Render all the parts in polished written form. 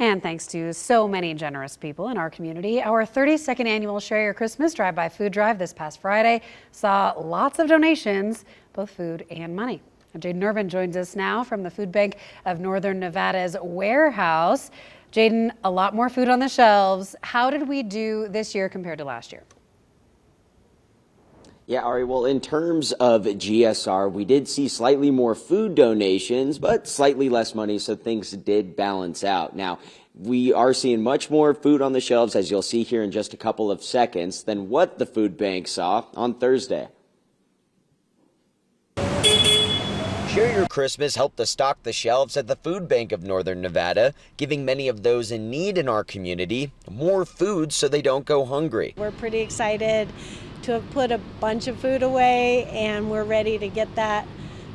And thanks to so many generous people in our community, our 32nd annual Share Your Christmas Drive-By Food Drive this past Friday saw lots of donations, both food and money. Jaden Irvin joins us now from the Food Bank of Northern Nevada's warehouse. Jaden, a lot more food on the shelves. How did we do this year compared to last year? Yeah, Ari, well, in terms of GSR, we did see slightly more food donations, but slightly less money, so things did balance out. Now, we are seeing much more food on the shelves, as you'll see here in just a couple of seconds, than what the food bank saw on Thursday. Share Your Christmas helped to stock the shelves at the Food Bank of Northern Nevada, giving many of those in need in our community more food so they don't go hungry. We're pretty excited to have put a bunch of food away, and we're ready to get that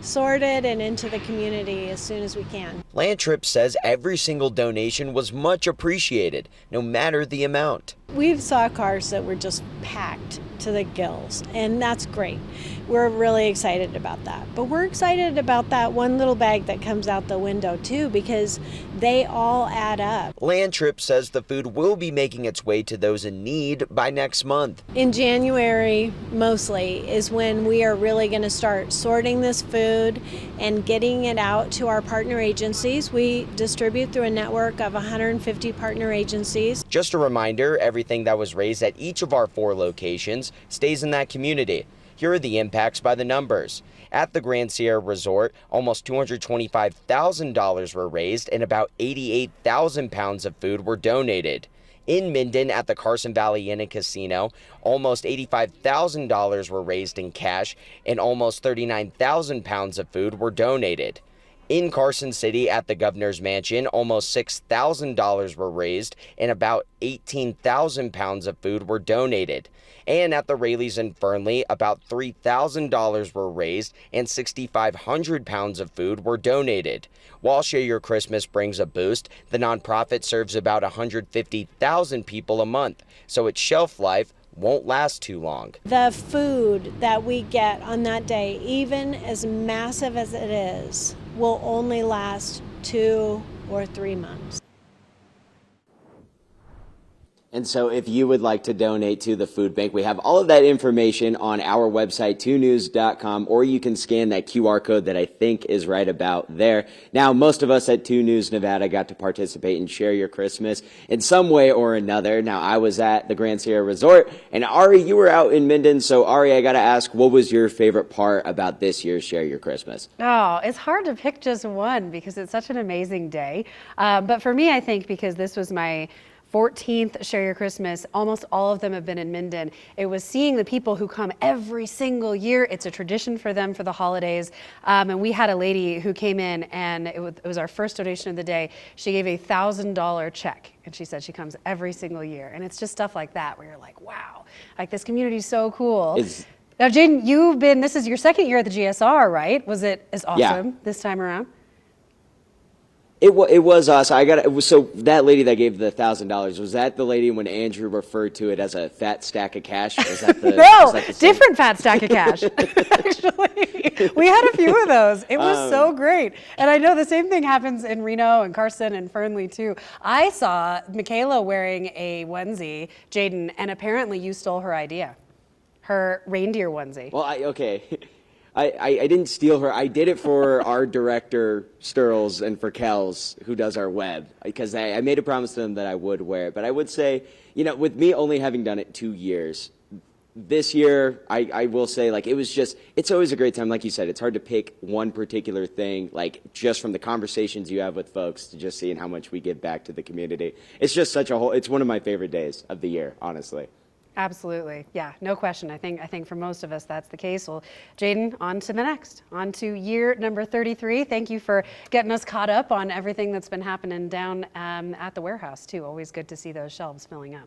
sorted and into the community as soon as we can. Lantrip says every single donation was much appreciated, no matter the amount. We saw cars that were just packed to the gills, and that's great. We're really excited about that. But we're excited about that one little bag that comes out the window too, because they all add up. Lantrip says the food will be making its way to those in need by next month. In January, mostly, is when we are really going to start sorting this food and getting it out to our partner agencies. We distribute through a network of 150 partner agencies. Just a reminder, everything that was raised at each of our 4 locations stays in that community. Here are the impacts by the numbers. At the Grand Sierra Resort, almost $225,000 were raised and about 88,000 pounds of food were donated. In Minden at the Carson Valley Inn and Casino, almost $85,000 were raised in cash and almost 39,000 pounds of food were donated. In Carson City at the Governor's Mansion, almost $6,000 were raised and about 18,000 pounds of food were donated. And at the Raley's in Fernley, about $3,000 were raised and 6,500 pounds of food were donated. While Share Your Christmas brings a boost, the nonprofit serves about 150,000 people a month, so its shelf life won't last too long. The food that we get on that day, even as massive as it is, will only last 2 or 3 months. And so if you would like to donate to the food bank, we have all of that information on our website, 2news.com, or you can scan that QR code that I think is right about there. Now, most of us at 2 News Nevada got to participate and Share Your Christmas in some way or another. Now, I was at the Grand Sierra Resort, and Ari, you were out in Minden. So, Ari, I got to ask, what was your favorite part about this year's Share Your Christmas? Oh, it's hard to pick just one because it's such an amazing day. But for me, I think because this was my 14th Share Your Christmas, almost all of them have been in Minden. It was seeing the people who come every single year. It's a tradition for them for the holidays. And we had a lady who came in, and it was our first donation of the day. She gave a $1,000 check, and she said she comes every single year. And it's just stuff like that where you're like, wow, like this community is so cool. Now, Jaden, this is your second year at the GSR, right? Was it as awesome this time around? It was us. So that lady that gave the $1,000, was that the lady when Andrew referred to it as a fat stack of cash? Was that the No, different fat stack of cash. Actually, we had a few of those. It was so great. And I know the same thing happens in Reno and Carson and Fernley too. I saw Michaela wearing a onesie, Jaden, and apparently you stole her idea. Her reindeer onesie. Well, okay. I didn't steal her. I did it for our director, Sturls, and for Kels, who does our web, because I made a promise to them that I would wear it. But I would say, with me only having done it 2 years, this year, I will say, it's always a great time. Like you said, it's hard to pick one particular thing, just from the conversations you have with folks to just seeing how much we give back to the community. It's just it's one of my favorite days of the year, honestly. Absolutely. Yeah, no question. I think for most of us that's the case. Well, Jaden, on to the next. On to year number 33. Thank you for getting us caught up on everything that's been happening down at the warehouse, too. Always good to see those shelves filling up.